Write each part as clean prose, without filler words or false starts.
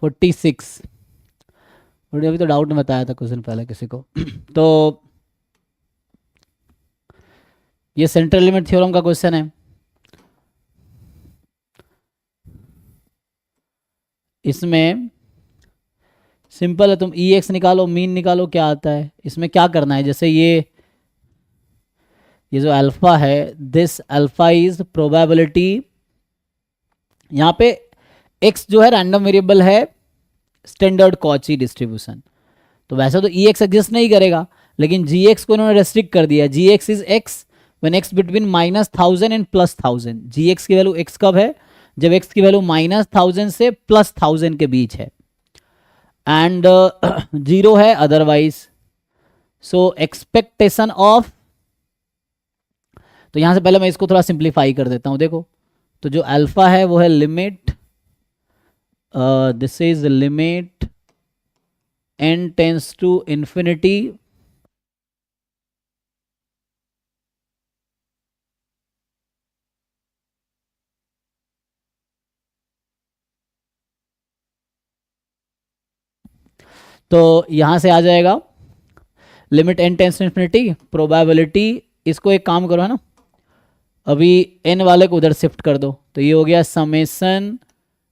46। अभी तो डाउट में बताया था कुछ दिन पहले किसी को। तो ये सेंट्रल लिमिट थ्योरम का क्वेश्चन है। इसमें सिंपल है, तुम ई एक्स निकालो, मीन निकालो, क्या आता है। इसमें क्या करना है, जैसे ये जो अल्फा है, दिस अल्फा इज प्रोबेबिलिटी, यहाँ पे एक्स जो है रैंडम वेरिएबल है, स्टैंडर्ड कॉची डिस्ट्रीब्यूशन। तो वैसे तो ई एक्स एग्जिस्ट नहीं करेगा, लेकिन जी एक्स को इन्होंने रेस्ट्रिक्ट कर दिया। G X is X when X between -1000 and +1000। G X की वैल्यू एक्स कब है, जब एक्स की वैल्यू -1000 से +1000 के बीच है, एंड 0 है अदरवाइज। सो एक्सपेक्टेशन ऑफ, तो यहां से पहले मैं इसको थोड़ा सिंप्लीफाई कर देता हूं। देखो, तो जो अल्फा है वो है limit, this is limit n tends to infinity तो यहां से आ जाएगा limit n tends to infinity probability. इसको एक काम करो है ना, अभी n वाले को उधर शिफ्ट कर दो, तो ये हो गया summation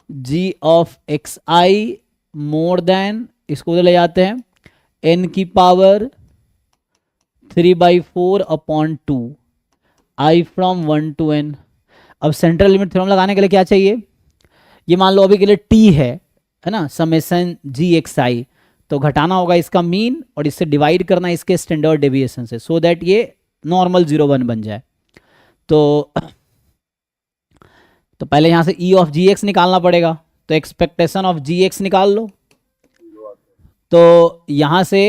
g of X I more than, इसको उधर ले जाते हैं, n की power 3/4 upon 2 i from 1 to n। अब सेंट्रल लिमिट थ्योरम लगाने के लिए क्या चाहिए, ये मान लो अभी के लिए t है ना, समेसन g एक्स आई, तो घटाना होगा इसका मीन और इससे डिवाइड करना इसके स्टैंडर्ड डेविएशन से, सो दैट ये नॉर्मल 0 1 बन जाए। तो पहले यहां से e ऑफ जी एक्स निकालना पड़ेगा, तो एक्सपेक्टेशन ऑफ जी एक्स निकाल लो, तो यहां से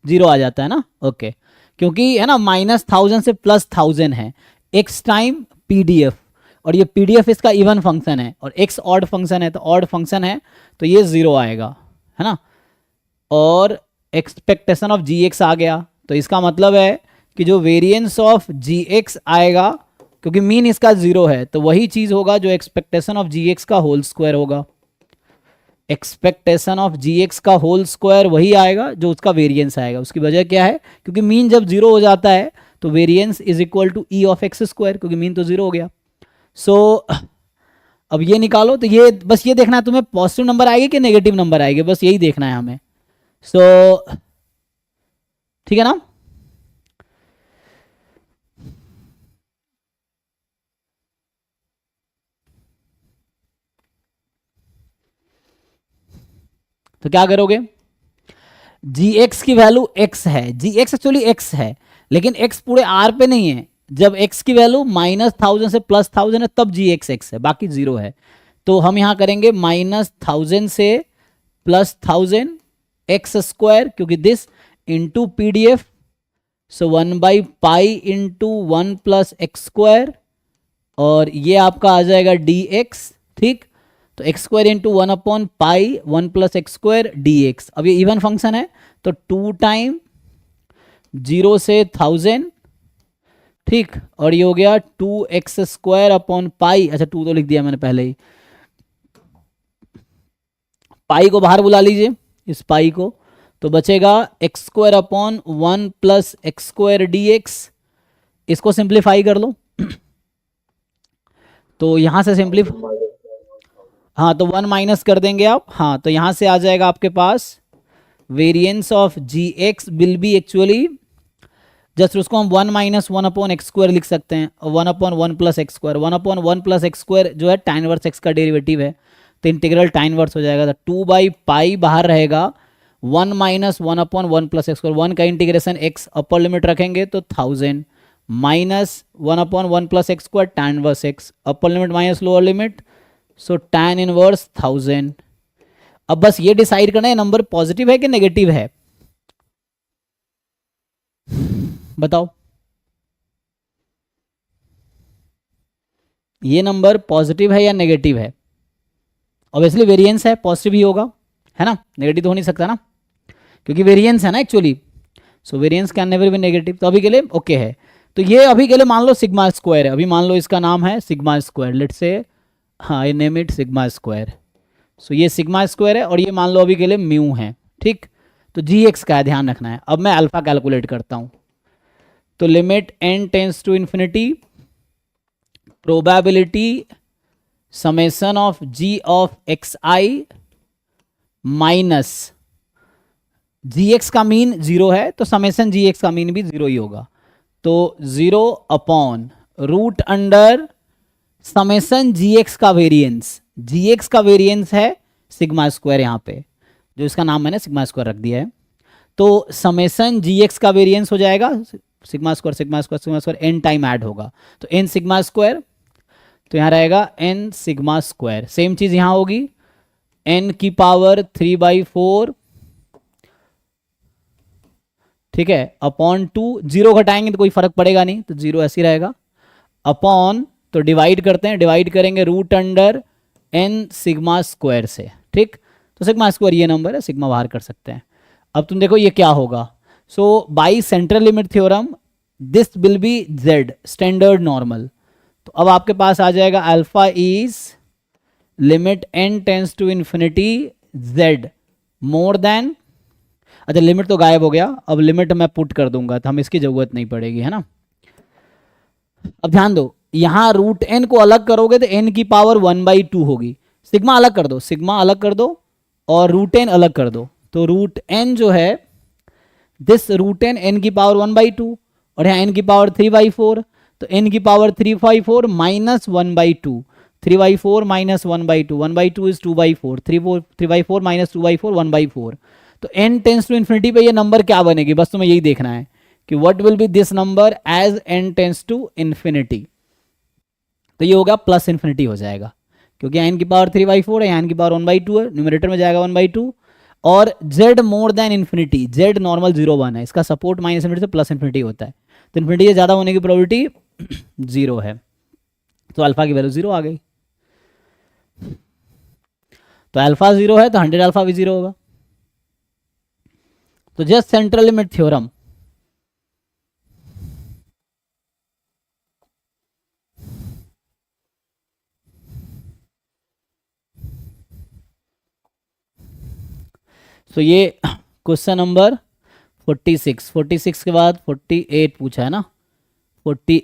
0 आ जाता है ना, ओके। क्योंकि है ना -1000 से +1000 है, x टाइम पीडीएफ, और ये पीडीएफ इसका इवन फंक्शन है और x ऑड फंक्शन है, तो ऑड फंक्शन है तो ये 0 आएगा, है ना। और एक्सपेक्टेशन ऑफ जी एक्स आ गया, तो इसका मतलब है कि जो वेरिएंस ऑफ जी एक्स आएगा, क्योंकि मीन इसका 0 है, तो वही चीज होगा जो एक्सपेक्टेशन ऑफ जी एक्स का होल स्क्वायर होगा। एक्सपेक्टेशन ऑफ जी एक्स का होल स्क्वायर वही आएगा जो उसका वेरिएंस आएगा। उसकी वजह क्या है, क्योंकि मीन जब 0 हो जाता है तो variance is equal to E of X square, क्योंकि मीन तो 0 हो गया। सो अब ये निकालो, तो ये बस ये देखना है तुम्हें पॉजिटिव नंबर आएगी कि नेगेटिव नंबर आएगी, बस यही देखना है हमें। सो ठीक है ना। तो क्या करोगे, जी एक्स की वैल्यू x है, जी एक्स एक्चुअली x है, लेकिन x पूरे r पे नहीं है। जब x की वैल्यू -1000 से +1000 है तब जी एक्स x है, बाकी 0 है। तो हम यहां करेंगे -1000 से +1000 एक्स स्क्वायर, क्योंकि this into P D F, so 1/π into 1 + x square, और ये आपका आ जाएगा dx, ठीक। तो x square into 1/π 1 + x square dx। अब ये इवन फंक्शन है, तो 2 टाइम 0 से 1000, ठीक, और ये हो गया 2x स्क्वायर अपॉन पाई। अच्छा 2 तो लिख दिया मैंने पहले ही, पाई को बाहर बुला लीजिए इस पाई को, तो बचेगा x square upon 1 + x square dx। इसको सिंप्लीफाई कर लो, तो यहां से सिंप्लीफाई, हाँ तो 1 माइनस कर देंगे आप, हाँ तो यहां से आ जाएगा आपके पास variance of G X will be actually, just उसको हम 1 - 1/x स्क्वायर लिख सकते हैं, 1/1 + x स्क्वायर, 1/1 + x स्क्वायर जो है tan इनवर्स x का डेरिवेटिव है, तो इंटीग्रल tan इनवर्स हो जाएगा, तो 2/π बाहर रहेगा, 1 - 1/1 + x स्क्वायर, 1 का इंटीग्रेशन x अपर लिमिट रखेंगे तो 1000 minus 1/1 + x square tan inverse x, upper limit minus lower limit, so tan inverse 1000। अब बस ये डिसाइड करना है नंबर पॉजिटिव है कि नेगेटिव है, बताओ। ये नंबर पॉजिटिव है या नेगेटिव है, ऑब्वियसली वेरिएंस है, पॉजिटिव ही होगा, है ना, नेगेटिव तो हो नहीं सकता ना, क्योंकि वेरिएंस है ना actually, so variance can never be negative. तो अभी के लिए ओके है, तो ये अभी के लिए मान लो सिग्मा स्क्वायर है, अभी मान लो इसका नाम है सिग्मा स्क्वायर, लेट्स से, हाँ ये नेम इट सिग्मा स्क्वायर, सो ये सिग्मा स्क्वायर है और ये मान लो अभी के लिए म्यू है, ठीक। तो जी एक्स का है, ध्यान रखना है। अब मैं अल्फा कैलकुलेट करता हूं, तो limit N tends to infinity, probability summation of G of X I minus G X का मीन 0 है, तो समेशन जी एक्स का मीन भी 0 ही होगा। तो 0 upon root under summation G X का वेरिएंस, जी एक्स का वेरिएंस है सिग्मा स्क्वायर, यहाँ पे जो इसका नाम मैंने सिग्मा स्क्वायर रख दिया है। तो समेशन जी एक्स का वेरिएंस हो जाएगा sigma square sigma square sigma square, N time add होगा तो एन सिग्मा स्क्वायर, तो यहाँ रहेगा एन सिग्मा स्क्वायर। सेम चीज यहाँ होगी, एन की पावर 3/4, ठीक है, अपॉन 2, 0 घटाएंगे तो कोई फर्क पड़ेगा नहीं, तो 0 ऐसे ही रहेगा, अपॉन, तो डिवाइड करते हैं, डिवाइड करेंगे root under N sigma square से, ठीक। तो सिग्मा स्क्वायर ये नंबर है, सिग्मा बाहर कर सकते हैं। अब तुम देखो ये क्या होगा, so by central limit theorem this will be Z standard normal. तो अब आपके पास आ जाएगा alpha is limit N tends to infinity Z more than, अच्छा लिमिट तो गायब हो गया, अब लिमिट मैं पुट कर दूंगा तो हम इसकी जरूरत नहीं पड़ेगी, है ना। अब ध्यान दो, यहां रूट एन को अलग करोगे तो एन की पावर 1/2 होगी, सिग्मा अलग कर दो, सिग्मा अलग कर दो और रूट एन अलग कर दो, तो रूट एन जो है दिस रूट एन, एन की पावर 1/2 और यहाँ एन की पावर 3/4, तो एन की power 3/4 minus 1/2, 3/4 minus 1/2, 1/2 is 2/4, 3/4 minus 2/4 1/4। तो एन टेंस टू इन्फिनिटी पे ये नंबर क्या बनेगी, बस तुम्हें यही देखना है कि what will be this number as N tends to infinity. तो ये होगा प्लस इन्फिनिटी हो जाएगा, क्योंकि एन की पावर 3/4 है, एन की पावर 1/2 है, न्यूमरेटर में जाएगा 1/2, और z more than infinity, z normal 0 1 है, इसका सपोर्ट माइनस इन्फिनिटी से प्लस इन्फिनिटी होता है, तो इन्फिनिटी से ज़्यादा होने की प्रोबेबिलिटी 0 है, तो अल्फा की वैल्यू 0 आ गई। तो अल्फा 0 है तो 100 अल्फा भी 0 होगा। तो जस्ट सेंट्रल लिमिट थ्योरम, तो ये क्वेश्चन नंबर 46 के बाद 48 पूछा है ना, 40